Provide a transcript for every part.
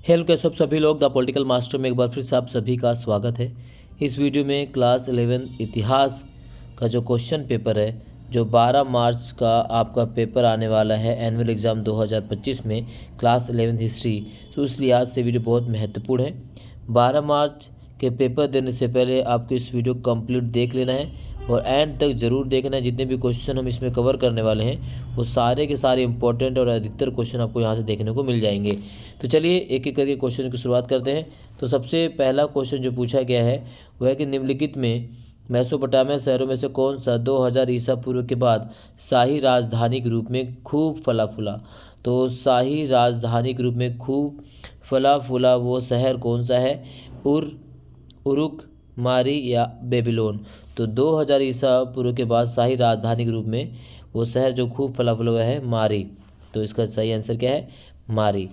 Hello कैसे आप सभी लोग द पॉलिटिकल मास्टर में एक बार फिर से आप सभी का स्वागत है। इस वीडियो में क्लास 11 इतिहास का जो क्वेश्चन पेपर है, जो 12 मार्च का आपका पेपर आने वाला है एनुअल एग्ज़ाम 2025 में क्लास 11 हिस्ट्री, तो उस लिहाज से वीडियो बहुत महत्वपूर्ण है। 12 मार्च के पेपर देने से पहले आपको इस वीडियो को कंप्लीट देख लेना है और एंड तक ज़रूर देखना है। जितने भी क्वेश्चन हम इसमें कवर करने वाले हैं वो सारे के सारे इंपॉर्टेंट और अधिकतर क्वेश्चन आपको यहाँ से देखने को मिल जाएंगे। तो चलिए एक एक करके क्वेश्चन की शुरुआत करते हैं। तो सबसे पहला क्वेश्चन जो पूछा गया है वह है कि निम्नलिखित में मेसोपोटामिया शहरों में से कौन सा 2000 ईसा पूर्व के बाद शाही राजधानी के रूप में खूब फला फूला। तो शाही राजधानी के रूप में खूब फला फूला वो शहर कौन सा है? उरुक, मारी या बेबीलोन। तो 2000 ईसा पूर्व के बाद शाही राजधानी के रूप में वो शहर जो खूब फला फूला हुआ है मारी। तो इसका सही आंसर क्या है? मारी।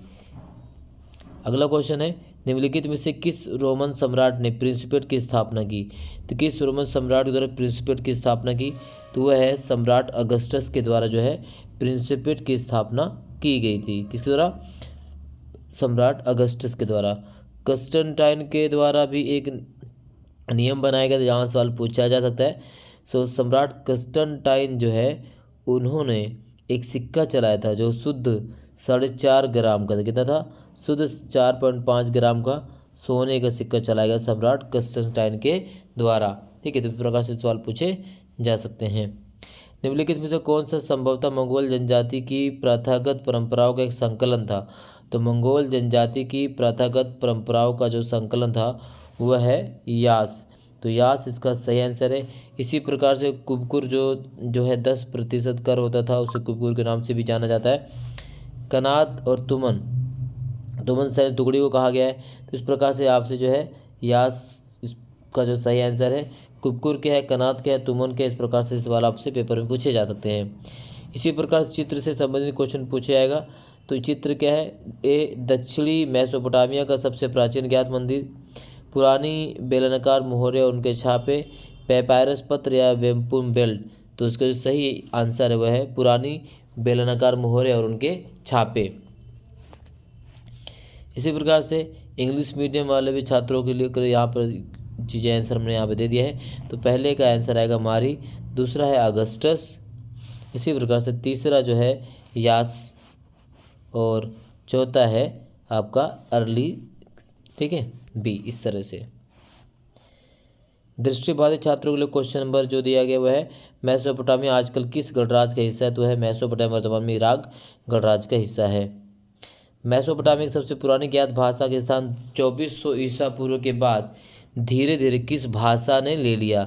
अगला क्वेश्चन है निम्नलिखित में से किस रोमन सम्राट ने प्रिंसिपेट की स्थापना की। तो किस रोमन सम्राट के द्वारा प्रिंसिपेट की स्थापना की? तो वह है सम्राट अगस्टस के द्वारा जो है प्रिंसिपेट की स्थापना की गई थी। किसके द्वारा? सम्राट अगस्टस के द्वारा। कंस्टेंटाइन के द्वारा भी एक नियम बनाया गया था जहाँ सवाल पूछा जा सकता है। सम्राट कंस्टेंटाइन जो है उन्होंने एक सिक्का चलाया था जो शुद्ध 4.5 ग्राम का था। कितना था? शुद्ध 4.5 ग्राम का सोने का सिक्का चलाया गया सम्राट कंस्टेंटाइन के द्वारा। ठीक है, तो इस प्रकार से सवाल पूछे जा सकते हैं। निम्नलिखित में से कौन सा संभवतः मंगोल जनजाति की प्रथागत परंपराओं का एक संकलन था। तो मंगोल जनजाति की प्रथागत परंपराओं का जो संकलन था वह है यास। तो यास इसका सही आंसर है। इसी प्रकार से कुबकुर जो है 10% कर होता था, उसे कुबकुर के नाम से भी जाना जाता है। कनात और तुमन सैन्य टुकड़ी को कहा गया है। तो इस प्रकार से आपसे जो है यास इसका जो सही आंसर है। कुबकुर क्या है, कनात क्या है, तुमन क्या है, इस प्रकार से सवाल आपसे पेपर में पूछे जा सकते हैं। इसी प्रकार से चित्र से संबंधित क्वेश्चन पूछा जाएगा। तो चित्र क्या है? ए दक्षिणी मेसोपोटामिया का सबसे प्राचीन ज्ञात मंदिर, पुरानी बेलनाकार मोहरे और उनके छापे, पैपायरस पत्र या वेम्पुम बेल्ट। तो इसका जो सही आंसर है वह है पुरानी बेलनाकार मोहरे और उनके छापे। इसी प्रकार से इंग्लिश मीडियम वाले भी छात्रों के लिए यहाँ पर चीज़ें आंसर हमने यहाँ पे दे दिया है। तो पहले का आंसर आएगा मारी, दूसरा है अगस्टस, इसी प्रकार से तीसरा जो है यास और चौथा है आपका अर्ली। ठीक है, बी। इस तरह से दृष्टिबाधित छात्रों के लिए क्वेश्चन नंबर जो दिया गया वह है मेसोपोटामिया आजकल किस गणराज्य का हिस्सा है। तो है मेसोपोटामिया वर्तमान में इराक गणराज्य का हिस्सा है। मेसोपोटामिया की सबसे पुरानी ज्ञात भाषा के स्थान 2400 ईसा पूर्व के बाद धीरे धीरे किस भाषा ने ले लिया।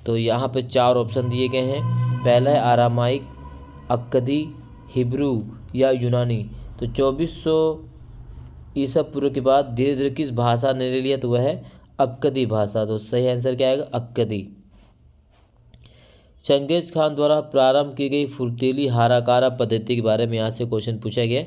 तो यहाँ पे 4 ऑप्शन दिए गए हैं। पहला है आरामाइक, अक्कदी, हिब्रू या यूनानी। तो 2400 ईसा पूर्व के बाद धीरे धीरे किस भाषा ने ले लिया? तो वह है अक्कदी भाषा। तो सही आंसर क्या आएगा? अक्कदी। चंगेज खान द्वारा प्रारंभ की गई फुर्तीली हाराकारा पद्धति के बारे में यहाँ से क्वेश्चन पूछा गया।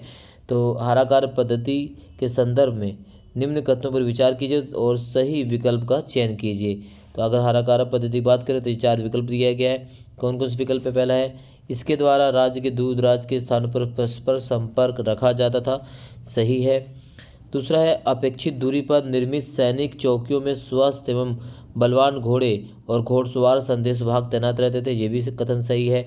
तो हाराकार पद्धति के संदर्भ में निम्न कथनों पर विचार कीजिए और सही विकल्प का चयन कीजिए। तो अगर हाराकारा पद्धति की बात करें तो ये 4 विकल्प दिया गया है। कौन कौन से विकल्प है? पहला है इसके द्वारा राज्य के दूर दराज के स्थानों पर परस्पर संपर्क रखा जाता था, सही है। दूसरा है अपेक्षित दूरी पर निर्मित सैनिक चौकियों में स्वस्थ एवं बलवान घोड़े और घोड़सवार संदेशवाहक तैनात रहते थे, ये भी कथन सही है।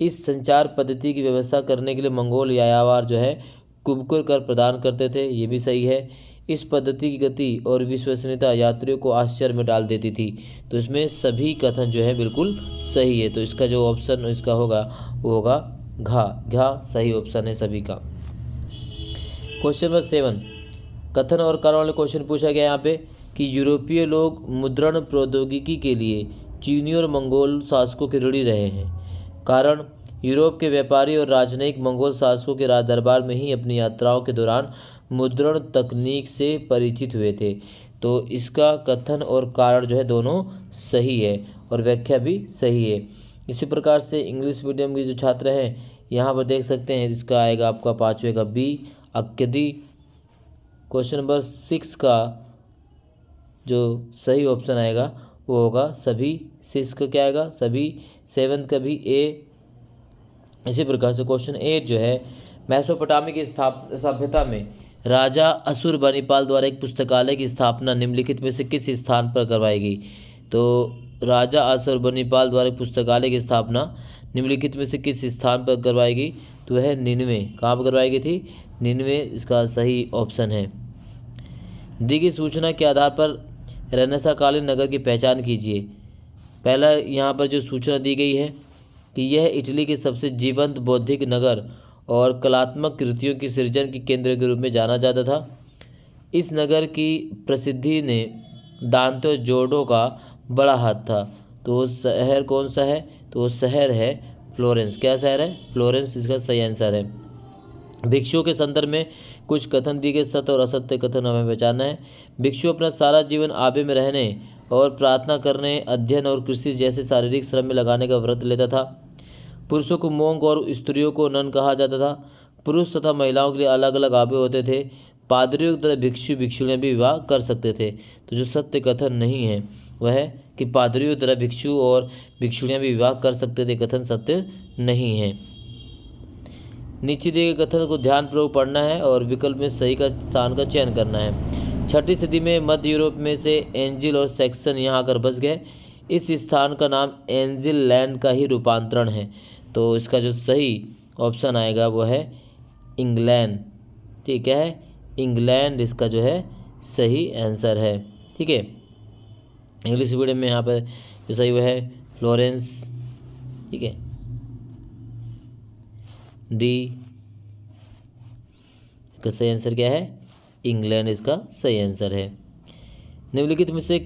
इस संचार पद्धति की व्यवस्था करने के लिए मंगोल यायावर जो है कुबकुर कर प्रदान करते थे, ये भी सही है। इस पद्धति की गति और विश्वसनीयता यात्रियों को आश्चर्य में डाल देती थी। तो इसमें सभी कथन जो है बिल्कुल सही है। तो इसका जो ऑप्शन इसका होगा वो होगा घा सही ऑप्शन है सभी का। क्वेश्चन नंबर 7 कथन और कारण वाले क्वेश्चन पूछा गया यहाँ पे कि यूरोपीय लोग मुद्रण प्रौद्योगिकी के लिए चीनी और मंगोल शासकों के ऋणी रहे हैं। कारण यूरोप के व्यापारी और राजनयिक मंगोल शासकों के राज दरबार में ही अपनी यात्राओं के दौरान मुद्रण तकनीक से परिचित हुए थे। तो इसका कथन और कारण जो है दोनों सही है और व्याख्या भी सही है। इसी प्रकार से इंग्लिश मीडियम के जो छात्र हैं यहाँ पर देख सकते हैं, इसका आएगा आपका 5वें का बी अक्कदी। क्वेश्चन नंबर 6 का जो सही ऑप्शन आएगा वो होगा सभी। 6 का क्या आएगा? सभी। 7 का भी ए। इसी प्रकार से क्वेश्चन 8 जो है मेसोपोटामिया की सभ्यता में राजा असुरबनीपाल द्वारा एक पुस्तकालय की स्थापना निम्नलिखित में से किस स्थान पर करवाई गई? तो राजा असुरबनीपाल द्वारा एक पुस्तकालय की स्थापना निम्नलिखित में से किस स्थान पर करवाई गई? तो वह निन्वे। कहाँ पर करवाई गई थी? निन्वे इसका सही ऑप्शन है। दी गई सूचना के आधार पर रेनेसां नगर की पहचान कीजिए। पहला यहाँ पर जो सूचना दी गई है कि यह इटली के सबसे जीवंत बौद्धिक नगर और कलात्मक कृतियों की सृजन के केंद्र के रूप में जाना जाता था। इस नगर की प्रसिद्धि ने दांतो जोडो का बड़ा हाथ था। तो वो शहर कौन सा है? तो वो शहर है फ्लोरेंस। क्या शहर है? फ्लोरेंस इसका सही आंसर है। भिक्षुओं के संदर्भ में कुछ कथन दिए गए, सत्य और असत्य कथन हमें पहचानना है। भिक्षु अपना सारा जीवन आबे में रहने और प्रार्थना करने, अध्ययन और कृषि जैसे शारीरिक श्रम में लगाने का व्रत लेता था। पुरुषों को मोंग और स्त्रियों को नन कहा जाता था। पुरुष तथा महिलाओं के लिए अलग अलग आबे होते थे। पादरियों की तरह भिक्षु भिक्षुणियाँ भी विवाह कर सकते थे। तो जो सत्य कथन नहीं है वह है कि पादरियों की तरह भिक्षु और भिक्षुणियाँ भी विवाह कर सकते थे, कथन सत्य नहीं है। नीचे दिए गए कथन को ध्यानपूर्वक पढ़ना है और विकल्प में सही का स्थान का चयन करना है। 6ठी सदी में मध्य यूरोप में से एंजिल और सैक्सन यहाँ आकर बस गए। इस स्थान का नाम एंजिल लैंड का ही रूपांतरण है। तो इसका जो सही ऑप्शन आएगा वो है इंग्लैंड। ठीक है, इंग्लैंड इसका जो है सही आंसर है। ठीक है, इंग्लिश मीडियम में यहाँ पर जो सही वो है फ्लोरेंस। ठीक है, डी का सही आंसर क्या है? इंग्लैंड इसका सही आंसर है। निम्नलिखित में से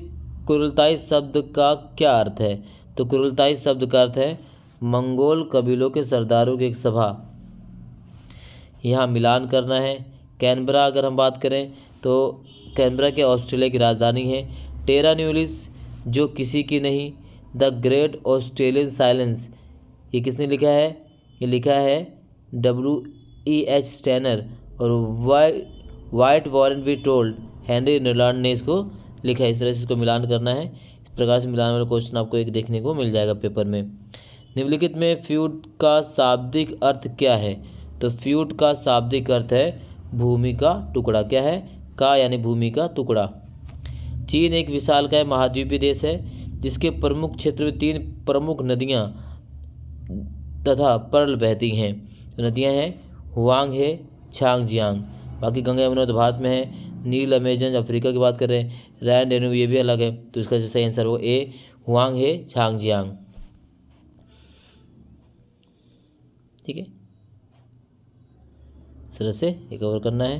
कुरलताई शब्द का क्या अर्थ है? तो कुरलताई शब्द का अर्थ है मंगोल कबीलों के सरदारों की एक सभा। यहाँ मिलान करना है। कैनबरा अगर हम बात करें तो कैनबरा के ऑस्ट्रेलिया की राजधानी है। टेरा न्यूलिस जो किसी की नहीं। द ग्रेट ऑस्ट्रेलियन साइलेंस ये किसने लिखा है? ये लिखा है W.E.H. स्टैनर। और why weren't we told Henry Newland ने इसको लिखा है। इस तरह से इसको मिलान करना है। इस प्रकार से मिलान वाला क्वेश्चन आपको एक देखने को मिल जाएगा पेपर में। निम्नलिखित में फ्यूड का शाब्दिक अर्थ क्या है? तो फ्यूड का शाब्दिक अर्थ है भूमि का टुकड़ा। क्या है? का यानी भूमि का टुकड़ा। चीन एक विशालकाय महाद्वीपीय देश है जिसके प्रमुख क्षेत्र में 3 प्रमुख नदियाँ तथा पर्ल बहती हैं। तो नदियाँ हैं हुआंग है, छांगजियांग। बाकी गंगा यमुना तो भारत में है। नील अमेजन अफ्रीका की बात कर रहे हैं। रैन डेन्यूब ये भी अलग है। तो इसका जो सही आंसर वो ए हुआंग है, छांगजियांग। ठीक है, इस तरह से ये कवर करना है।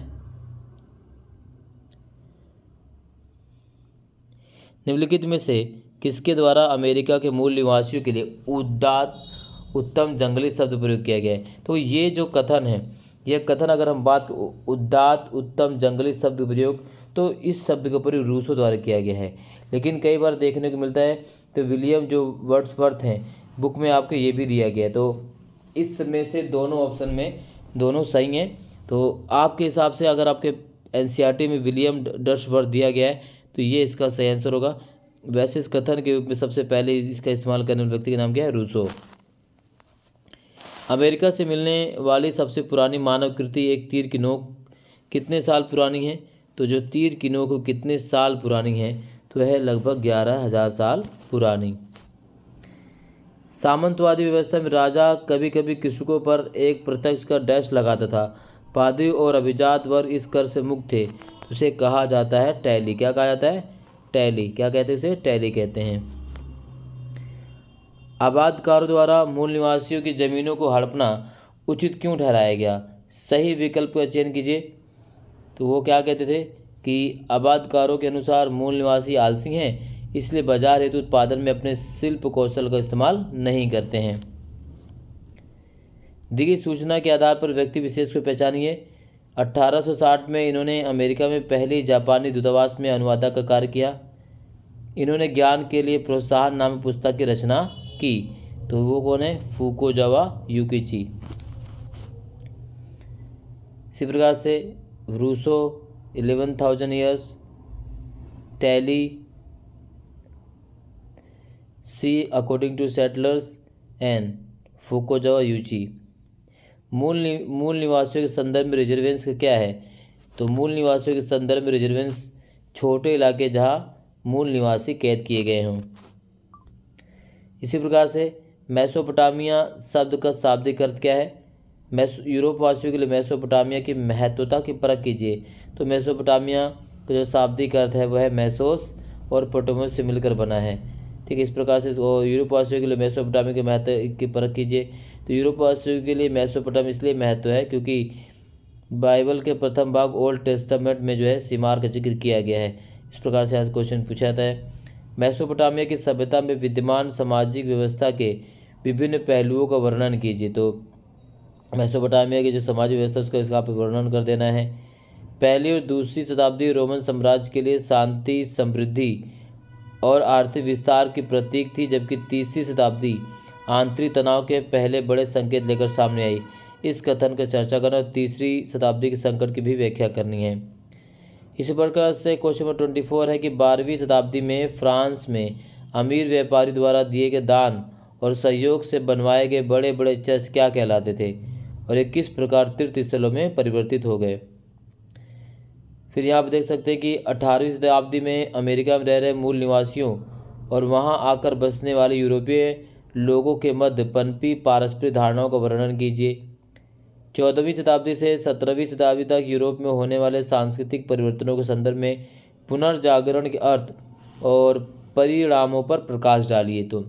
निम्नलिखित में से किसके द्वारा अमेरिका के मूल निवासियों के लिए उदात्त उत्तम जंगली शब्द प्रयोग किया गया है? तो ये जो कथन है, यह कथन अगर हम बात उदात्त उत्तम जंगली शब्द प्रयोग, तो इस शब्द का प्रयोग रूसो द्वारा किया गया है। लेकिन कई बार देखने को मिलता है तो विलियम जो वर्ड्सवर्थ हैं बुक में आपको ये भी दिया गया है। तो इसमें से दोनों ऑप्शन में दोनों सही हैं। तो आपके हिसाब से अगर आपके NCERT में विलियम वर्ड्सवर्थ दिया गया है तो ये इसका सही आंसर होगा। वैसे इस कथन के रूप में सबसे पहले इसका इस्तेमाल करने वाले व्यक्ति का नाम क्या है? रूसो। अमेरिका से मिलने वाली सबसे पुरानी मानव कृति एक तीर की नोक कितने साल पुरानी है? तो जो तीर की नोक कितने साल पुरानी है? तो वह लगभग 11,000 साल पुरानी। सामंतवादी व्यवस्था में राजा कभी कभी कृषकों पर एक प्रत्यक्ष कर डैश लगाता था। पादरी और अभिजात वर्ग इस कर से मुक्त थे। तो उसे कहा जाता है टैली। क्या कहा जाता है? टैली। क्या कहते हैं? उसे टैली कहते हैं। आबादकारों द्वारा मूल निवासियों की ज़मीनों को हड़पना उचित क्यों ठहराया गया? सही विकल्प का चयन कीजिए। तो वो क्या कहते थे कि आबादकारों के अनुसार मूल निवासी आलसी हैं, इसलिए बाजार हेतु उत्पादन में अपने शिल्प कौशल का इस्तेमाल नहीं करते हैं। दी गई सूचना के आधार पर व्यक्ति विशेष को पहचानिए। 1860 में इन्होंने अमेरिका में पहली जापानी दूतावास में अनुवादक का कार्य किया। इन्होंने ज्ञान के लिए प्रोत्साहन नामक पुस्तक की रचना की। तो वो कौन है? फुकुजावा युकिची। इसी प्रकार से रूसो 11,000 ईयर्स, टैली सी according to settlers and Fukuzawa Yukichi. मूल निवासियों के संदर्भ में रिजर्वेंस क्या है? तो मूल निवासियों के संदर्भ में रिजर्वेंस छोटे इलाके जहाँ मूल निवासी कैद किए गए हों। इसी प्रकार से मेसोपोटामिया शब्द का शाब्दिक अर्थ क्या है? यूरोप वासियों के लिए मेसोपोटामिया की महत्वता की परख कीजिए। तो मेसोपोटामिया का जो शाब्दिक अर्थ है वह है मेसोस और पोटामस से मिलकर बना है। ठीक है, इस प्रकार से यूरोप वासियों के लिए मेसोपोटामिया के महत्व की परख कीजिए। तो यूरोप वासियों के लिए मेसोपोटामिया इसलिए महत्व है क्योंकि बाइबल के प्रथम भाग ओल्ड टेस्टामेंट में जो है सिमार का जिक्र किया गया है। इस प्रकार से आज क्वेश्चन पूछा जाता है। मेसोपोटामिया की सभ्यता में विद्यमान सामाजिक व्यवस्था के विभिन्न पहलुओं का वर्णन कीजिए। तो मेसोपोटामिया की जो सामाजिक व्यवस्था उसका इसका आप वर्णन कर देना है। पहली और दूसरी शताब्दी रोमन साम्राज्य के लिए शांति, समृद्धि और आर्थिक विस्तार की प्रतीक थी, जबकि तीसरी शताब्दी आंतरिक तनाव के पहले बड़े संकेत लेकर सामने आई। इस कथन का चर्चा करना और तीसरी शताब्दी के संकट की भी व्याख्या करनी है। इसी प्रकार से क्वेश्चन नंबर 24 है कि 12वीं शताब्दी में फ्रांस में अमीर व्यापारी द्वारा दिए गए दान और सहयोग से बनवाए गए बड़े बड़े चर्च क्या कहलाते थे और ये किस प्रकार तीर्थ स्थलों में परिवर्तित हो गए। फिर यहाँ आप देख सकते हैं कि 18वीं शताब्दी में अमेरिका में रह रहे मूल निवासियों और वहाँ आकर बसने वाले यूरोपीय लोगों के मध्य पनपी पारस्परिक धारणाओं का वर्णन कीजिए। 14वीं शताब्दी से 17वीं शताब्दी तक यूरोप में होने वाले सांस्कृतिक परिवर्तनों के संदर्भ में पुनर्जागरण के अर्थ और परिणामों पर प्रकाश डालिए। तो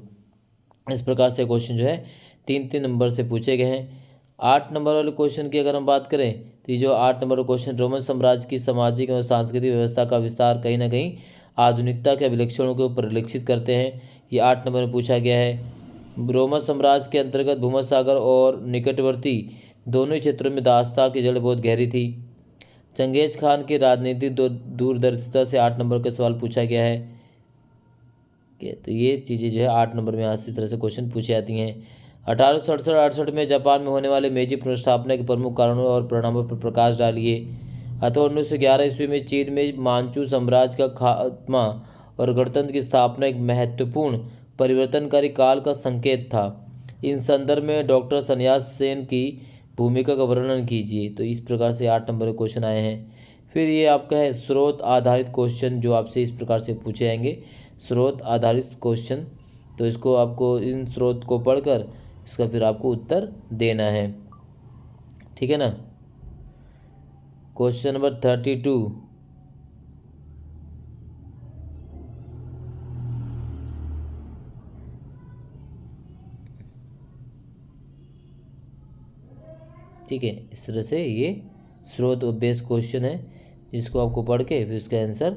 इस प्रकार से क्वेश्चन जो है 3-3 नंबर से पूछे गए हैं। 8 नंबर वाले क्वेश्चन की अगर हम बात करें तो ये जो 8 नंबर क्वेश्चन रोमन साम्राज्य की सामाजिक और सांस्कृतिक व्यवस्था का विस्तार कहीं ना कहीं आधुनिकता के विलक्षणों को परिलक्षित करते हैं। ये 8 नंबर में पूछा गया है। रोमन साम्राज्य के अंतर्गत भूमध्यसागर और निकटवर्ती दोनों ही क्षेत्रों में दास्ता की जड़ बहुत गहरी थी। चंगेज खान की राजनीतिक दूरदर्शिता से 8 नंबर का सवाल पूछा गया है। तो ये चीज़ें जो है 8 नंबर में आज इस तरह से क्वेश्चन पूछी जाती हैं। 1867-68 में जापान में होने वाले मेजी पुनर्स्थापना के प्रमुख कारणों और परिणामों पर प्रकाश डालिए। अथवा 1911 ईस्वी में चीन में मांचू साम्राज्य का खात्मा और गणतंत्र की स्थापना एक महत्वपूर्ण परिवर्तनकारी काल का संकेत था। इन संदर्भ में डॉक्टर सन्यास सेन की भूमिका का वर्णन कीजिए। तो इस प्रकार से 8 नंबर के क्वेश्चन आए हैं। फिर ये आपका है स्रोत आधारित क्वेश्चन जो आपसे इस प्रकार से पूछे जाएंगे। स्रोत आधारित क्वेश्चन, तो इसको आपको इन स्रोत को पढ़कर इसका फिर आपको उत्तर देना है। ठीक है ना। क्वेश्चन नंबर 32, ठीक है। इस तरह से ये स्रोत बेस्ड क्वेश्चन है जिसको आपको पढ़ के फिर उसका आंसर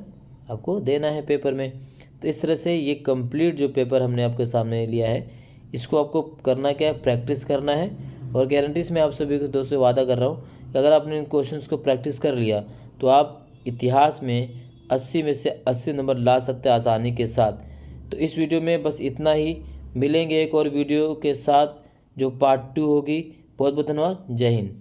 आपको देना है पेपर में। तो इस तरह से ये कंप्लीट जो पेपर हमने आपके सामने लिया है इसको आपको करना क्या है, प्रैक्टिस करना है। और गारंटीज मैं आप सभी को दोस्तों वादा कर रहा हूँ कि अगर आपने इन क्वेश्चंस को प्रैक्टिस कर लिया तो आप इतिहास में 80 में से 80 नंबर ला सकते हैं आसानी के साथ। तो इस वीडियो में बस इतना ही। मिलेंगे एक और वीडियो के साथ जो पार्ट 2 होगी। बहुत बहुत धन्यवाद। जय हिंद।